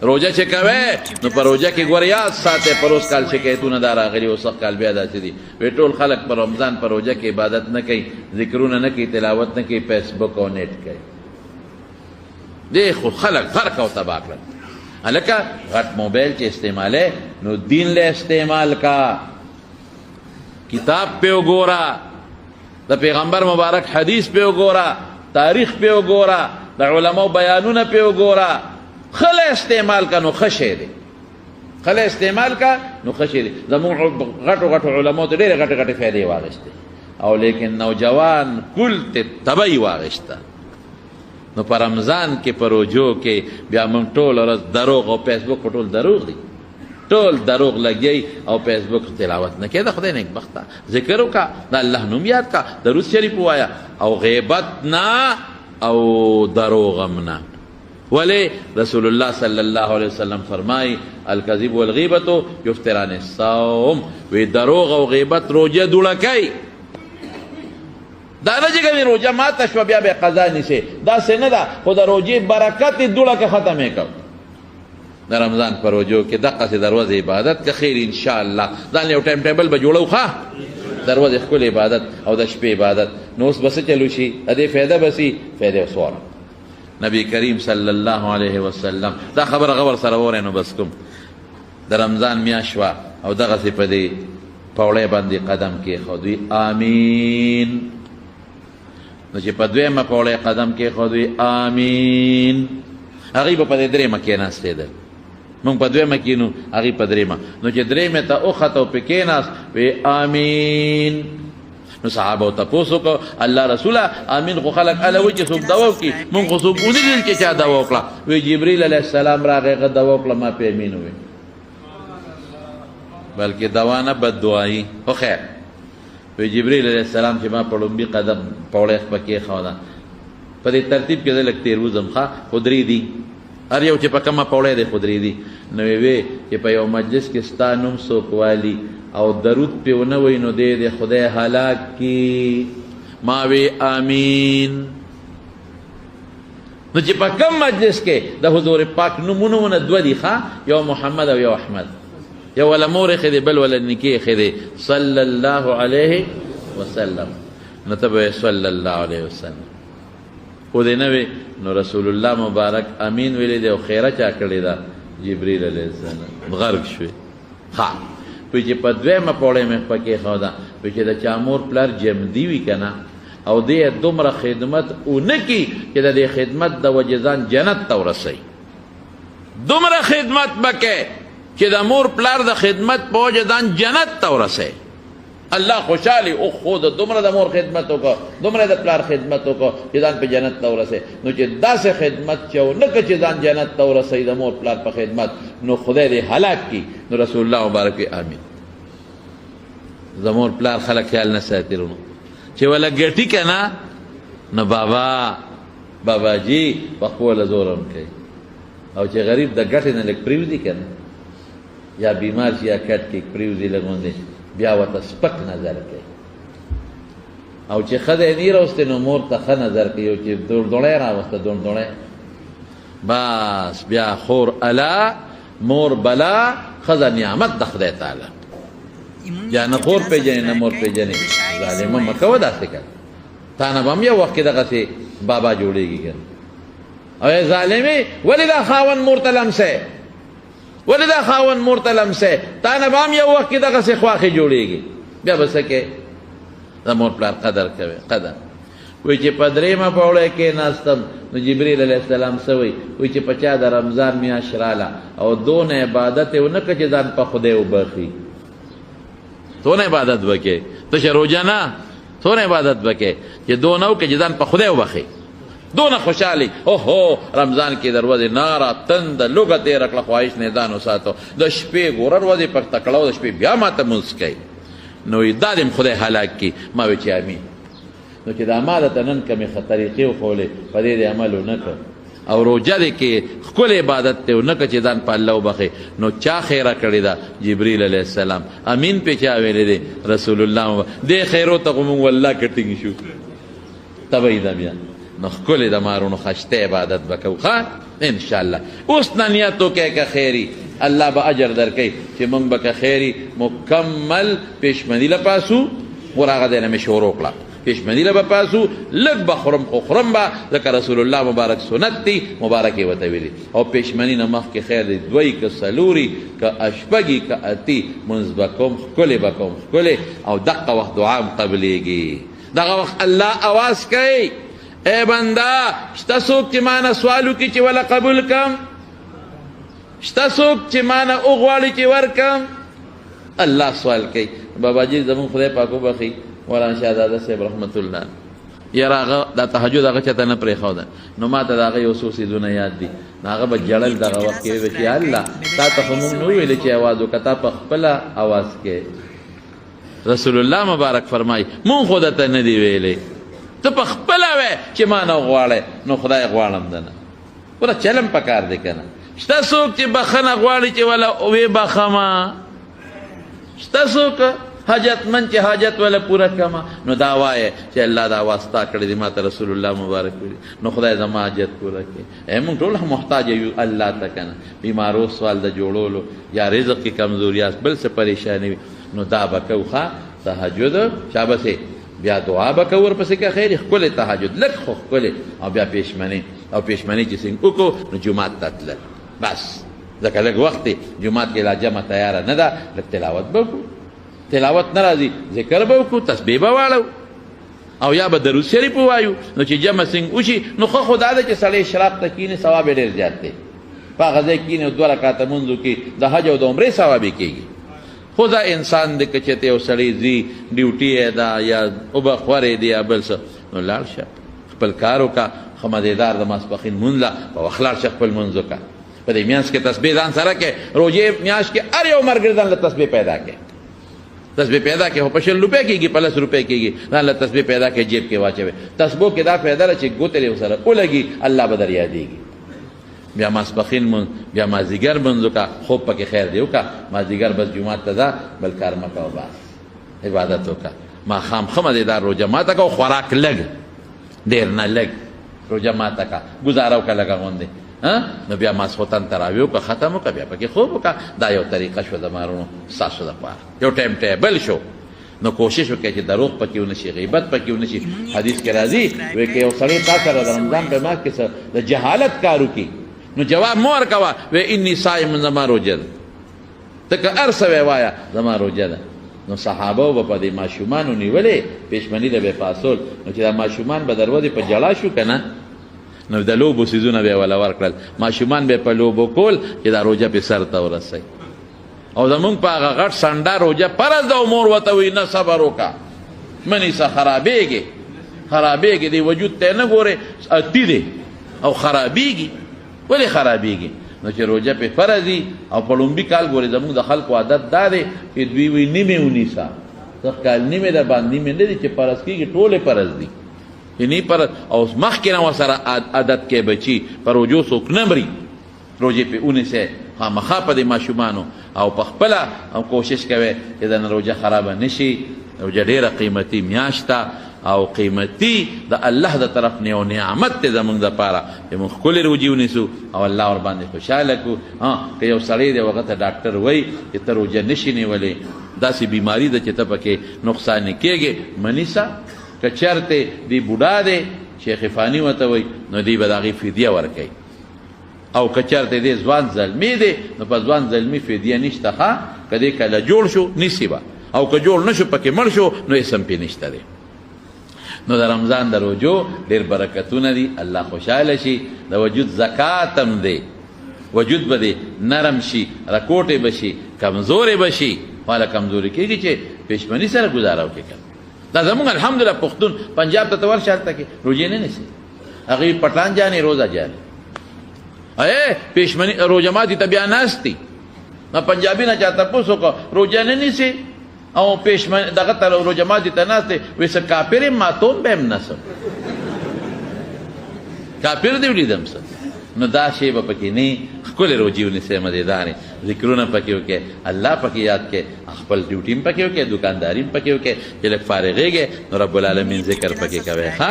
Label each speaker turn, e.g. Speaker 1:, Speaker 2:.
Speaker 1: روجه چې کوې نو په روجه کې ګوره یاد ساتئ پر اوس کال شکایتونه دا راغلي اوس کال بیا داسې دي وایي ټول خلک په رمضان په روجه کې عبادت نه کوي ذکرونه نه کوي تلاوت نه کوي فیسبک او نیټ کوي دی خو خلک غرق او تباه کړل هلکه غټ موبایل چې استعمالوې نو دین له استعمال کا کتاب پہ وګوره د پیغمبر مبارک حدیث پہ وګوره تاریخ پہ وګوره د علماء بیانونه پہ وګوره خله استعمال کا نو خشه دی خله استعمال کا نو خشه دی زموږ غټو غټو علماء ته ډېرې غټې غټې فایدې واخیستې او لیکن نوجوان کل ته تبی واخیسته نو په رمضان کې په روجو کې بیا موږ ټول ورځ دروغ او فیسبک په ټول دروغ دی ټول دروغ لګی او فیسبک تلاوت نه کړه خدای نیک بخته ذکر وکا د الله نوم یاد کا درود شریف وایا او غیبت نه او دروغ هم نه ولی رسول الله صلی الله علیه وسلم فرمای الکذب والغیبت یفتران الصوم وی دروغ او غیبت روجه دوړه کوي دا نه چې کوي روجه ماته شوه بیا به قضا نیسي داسې نه ده خو د روجې برکت یې دوړه کې ختمې کړ د رمضان په روجو کې دقسې دروازې عبادت که خیر انشاءالله ځان یو ټایم ټیبل به جوړو ښه دروازې ښکلې عبادت او د شپې عبادت نو اوس به څه چلو شي د دې فایده به سي فایده وسواره نبی کریم صلی الله علیه وسلم دا خبره غور سره وره نو بس کوم د رمضان میاشت وه او دغسې په دې پوړۍ باندې قدم کېښودوي آمین نو چې په دویمه پوړۍ قدم کېښودوي آمین هغوی به په دې درېیمه کېناستېدل مونږ په دویمه کېنو هغوی په درېیمه نو چې درېیمې ته وخته او پې کېناست وی آمین نو صحابه تپوس وکړو الله رسوله امین خو خلک هله وایي چې څوک دوا وکړي مونږ خو څوک ونه لیدل چې چا دوا وکړه وی جبریل علیه السلام راغی هغه دوا وکړه ما پې امین ووی بلکې دوا نه بد دعایي خو خیر وی جبریل علیه السلام چې ما په لومبي قدم پوړۍ په کېښوده په دې ترتیب کې زه لږ تېر وځم ښه خو درې دي هر یو چې په کومه پوړۍ دی خو درې دي نو وی چې په یو مجلس کې ستا نوم څوک والي او درود پې ونه وی نو دی د خدای هلاک کی ما وی آمین نو چې په کوم مجلس کې د حضور پاک نومونه دوه دي ښه یو محمد او یو احمد یو ولا مور ښه دی بل ولا نکي ښه دی صلی الله علیه وسلم نو ته به صلی الله علیه وسلم خو دې نه وی نو رسول الله مبارک امین ویلی دی او خیره چا کړې ده جبریل علیه السلام غرق شوې ها پوی چې په دویمه پوړۍ مې په کېښوده پوی چې د چا مور پلار جمدي وي که نه او دې دومره خدمت ونه کي چې د دې خدمت د وجې ځان جنت ته ورسوي دومره خدمت به کوې چې د مور پلار د خدمت په وجې ځان جنت ته ورسوي الله خوشحالي او خو د دومره د مور خدمت وکړه دومره د پلار خدمت وکړه چې ځان په جنت ته ورسوي نو چې داسې خدمت چې ونه کړه چې ځان جنت ته ورسوي د مور پلار په خدمت نو خدای دې هلاک کړي نو رسول الله مبارک آمین د مور پلار خلک خیال نه ساتي رونو چې ولا ګټي که نه نو باباجي په خپله زور هم کوي او چې غریب د ګټې نه لږ پرېوځي که نه یا بیمار شي یا کټ کې پرېوځي لږ غوندې بیا ورته سپک نظر کوي او چې ښځه یې راوستې نو مور ته ښه نظر کوي او چې دوړدوړی راوسته دوړدوړی بس بیا خور الا مور بلا ښځه نعمت د خدای تعالی یا نه خور پېژنې نه مور پېژنې ظالمه مه کوه داسې که تا نه به هم یو وخت کې دغسې بابا جوړېږي که او ای ظالمې ولې دا خاوند مور ته لمسی ولې دا خاوند مور ته لمسی تا نه به هم یو وخت کې دغسې خواښې جوړېږي بیا به څه کوې د مور پلار قدر کوي قدر وایي چې په درېیمه پوړۍ کېناستم نو جبریل علیه السلام څه وایي وایي چې په چا د رمضان میاشت راله او دونه عبادت یې ونه کړه چې ځان په خدای وبخي څونه عبادت به کوې ته چې روژه نه څونه عبادت به کوې چې دونه وکړې چې ځان په خدای وبخي دونه خوشحالي اوهو رمضان کې دروازې ناره تنده لوږه تېره کړه خواهش نه ځان وساتو د شپې ګوره روازې په تکړه د شپې بیا ماته مونځ کوي نو دا دې خدای هلاک کړي ما وی چې امین نو چې دا ما درته نن کمې طریقې وښولې په دې دې عمل ونه کړ او روژه دې کې ښکلی عبادت دی ونه کړه چې ځان په الله وبخې نو چا خیره کړې ده جبریل علیه السلام امین پې چا ویلی دی رسول الله دې خیرو ته خو مونږ والله کټینګ شو تبه یې ده بیا نو ښکلی د مارونو خشته عبادت به کوو ښه انشاءالله. اوس نه نیت وکړئ که خیري، الله به اجر درکوي چې موږ به که خیري مکمل پیشمني له پاسو. ور هغه دی نه مې شروع کړه، پیشمني له به پاسو، لږ به خورم خو خورم به، ځکه رسول الله مبارک سنت دی، مبارک یې ورته ویلي. او پیشمني نه مخکې خیر دی دوی که څلوري که اشپږي که اتي مونځ به کوم، ښکلې به کوم ښکلې، او دقه وخت دعا هم قبلېږي. دغه وخت الله اواز کوي ای بنده شته څوک چې ما نه سوال وکړي چې وله قبول کړم؟ شته څوک چې ما نه وغواړي چې ورکړم؟ الله سوال کوي. باباجي زمون خدای پاک وبخي مولانا شهزاده صاحب رحمت الله، یاره هغه دا تهجد هغه چاته نه پرېښوده، نو ما ته د هغه یو څو څیزونه یاد دي. نو هغه به جړل دغه وخت کې ویل چې الله تا ته خو موږ نه ویلې چې اواز وکړه، تا په خپله اواز کې. رسول الله مبارک فرمایي مونږ خو درته نه دي ویلې، ته په خپله وی چې ما نه غواړې، نو خدای غواړم دنه. پوره چلم پکار دی که نه؟ شته څوک چې بخښنه غواړي چې وله وې بخښمه؟ شته څوک حاجتمند چې حاجت وله پوره کړمه؟ نو دا وایه چې الله دا واسطه کړې دي ما ته رسول الله مبارک ویلي، نو خدای زما حاجت پوره کړي. موږ ټول محتاج یو الله ته که نه؟ بیمارو سوال د جوړولو یا رزق کې کمزوریاست، بل څه پریشاني وي، نو دا به کوو ښه تهجد شابسې، بیا دعا به کوو ورپسې که خیر ښکلې تهجد لږ خو ښکلې، او بیا پیشمني. او پیشمني چې څنګه وکړو نو جومات ته تلل بس، ځکه لږ وخت دی جومات کې لا جمع تیاره نه ده، لږ تلاوت به وکړو، تلاوت نه راځي ذکر به وکړو، تسبیح به واړو، او یا به درود شریف ووایو. نو چې جمع څنګه وشي نو ښه خو دا ده چې سړی اشراق ته کښېني، ثواب یې ډېر زیات دی. په هغه ځای کښېني او 2 رکعته لمونځ وکړي، د حج او د عمرې ثواب یې کېږي. خو دا انسان دی که چېرته یو سړی ځي ډیوټي یې ده یا اوبه خورې دی یا بل څه، نو لاړ شه خپل کار وکړه، ښه مزېدار د ماسپښین لمونځ له په وخت لاړ شه خپل لمونځ وکړه. په دې میاشت کې تسبیح ځان سره کې، روژې میاشت کې هر یو ملګري ځان له تسبیح پیدا کې، تسبیح پیدا کې، خو په 100 روپۍ کېږي، په 10 روپۍ کېږي، ځان له تسبیح پیدا کې جیب کې واچوي. تسبیح کې دا فایده ده چې ګوتې دې ورسره ولګي، الله به در یادېږي. بیا ماسپښین لمونځ، بیا مازدیګر لمونځ وکړه، خوب پکې خیر دی وکړه، مازدیګر بس جومات ته ځه، بل کار مه کوه، بس عبادت وکړه. ماښام ښه مزېدار روژه ماته کړه، خوراک لږ، ډېر نه لږ روژه ماته کړه، ګزاره وکړه لږه غوندې، نو بیا ماسخوتن تراویح وکړه، ختم وکړه، بیا پکې خوب وکړه. دا یو طریقه شوه د مارونو ستاسو دپاره، یو ټایم ټیبل شو. نو کوشش وکړئ چې دروغ پکې ونه شي، غیبت پکې ونه شي. حدیث کې راځي وایي که یو سړی تا سره د رمضان په ماه کې د جهالت کار وکړي نو جواب مه ورکوه، وایي اني صائم، زما روژه ده. ته که هر څه وایه زما روژه ده. نو صحابه به په دې ماشومانو نیولې، پیشمني له به پاسول، نو چې دا ماشومان به در ودې په جړا شو که نه، نو د لوبو څیزونه به یې وله ورکړل، ماشومان به یې په لوبو کول چې دا روژه پې سر ته ورسوي. او زمونږ په هغه غټ سنډه روژه فرض ده، او مور ورته وایي نه صبر وکړه مه نیسه، خرابېږي خرابېږي، دی وجود ته نه ګورې، اتي دی او خرابېږي. ولې خرابېږي؟ نو چې روژه پې فرض وي، او په لومبي کال ګورې زمونږ د خلکو عادت دا دی چې دوی وایي نیمې ونیسه، سخت کال نیمې در باندې نیمې نه دي چې فرض کېږي، ټولې فرض دي. یعنی پر او مخکې نه ورسره عادت کې بچي په روژو څوک نه مري، روژې پې ونیسئ خامخا په دې ماشومانو، او په خپله کوشش کوئ چې د نه روژه خرابه نه شي. روژه ډېره قیمتي میاشت ده، او قیمتي د الله د طرف نه یو نعمت دی زمونږ دپاره چې موږ ښکلې روژې ونیسو او الله ورباندې خوشحاله کړو. که یو سړی دی هغه ته ډاکټر وایي چې ته روژه نشي نیولی، داسې بیماري ده چې ته پکې نقصان کېږي، مه نیسه. که چېرته دی بوډا دی، شیخ فانی ورته وایي، نو دی به د هغې فدیه ورکوي. او که چېرته دی ځوان زلمي دی، نو په ځوان زلمي فدیه نشته، ښه که دی کله جوړ شو نیسي به، او که جوړ نه شو پکې مړ شو نو اسم پې نشته دی. نو د رمضان د روژو ډېر برکتونه دي، الله خوشحاله شي. د وجود زکات هم دی، وجود به دی نرم شي، رکوټې به شي، کمزورې به شي. والا کمزوري کېږي چې پېشمني سره ګزاره وکړي. دا زمونږ الحمدلله پښتون پنجاب ته ته ورشه، هلته کې روژې نه نیسي، هغوی پټان جانې روزه جانې پېشمني روژه ماتي ته بیا ناست دي. پنجابي نه چا تپوس وکړه روژه نه نیسي او پېشمني دغه ته روژه ماتي ته ناست دی، وایي څه کافر یم ماتوم به یم نسم، کافر دې ولیدم څه. نو دا شی به پکې نه، ښکلې روژې ونیسئ، مزېدارې ذکرونه پکې وکړئ، الله پکې یاد کړئ، خپل ډیوټي هم پکې وکړئ، دکانداري هم پکې وکړئ، چې لږ فارغېږئ نو رب العالمین ذکر پکې کوئ. ښه